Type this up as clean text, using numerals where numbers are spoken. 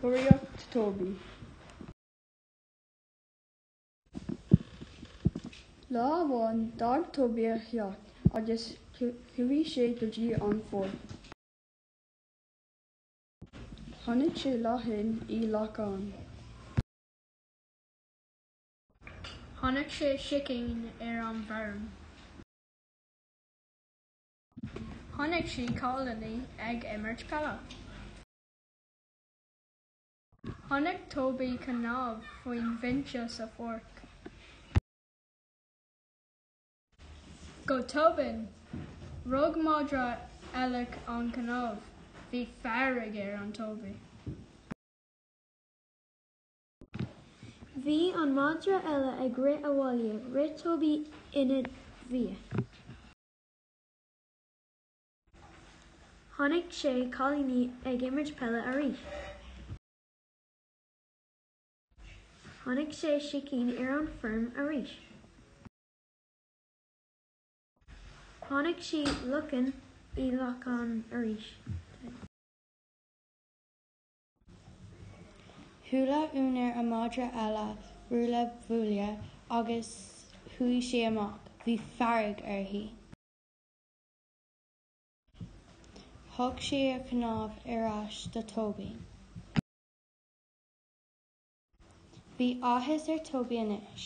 Tóraíocht Toby. Lá bháin d'fhág Toby a theacht agus chuaigh sé go dtí an fór. Tháinig sé leathin í leacán. Tháinig sé sicinn ar an bhfoirm. Tháinig sí cáilíní ag imirt pelle. Tháinig Toby cnámh faoin bhfinnse sa phorc. Go tobann, rug madra eile an cnámh, bhí fearg ar an Toby. Bhí an madra eile ag rith abhaile, rith Toby ina bhí. Tháinig sé cáilíní ag imirt pelle arís. Tháinig sé sicinn ar an bhfoirm arís. Tháinig sí lucan í leacán arís. Thúla únar a madra eile rúla bhuaile agus chuaigh sé amach, bhí fearg orthu. Thug sé a cnámh ar ais do Toby. Bhí áthas ar Toby anois.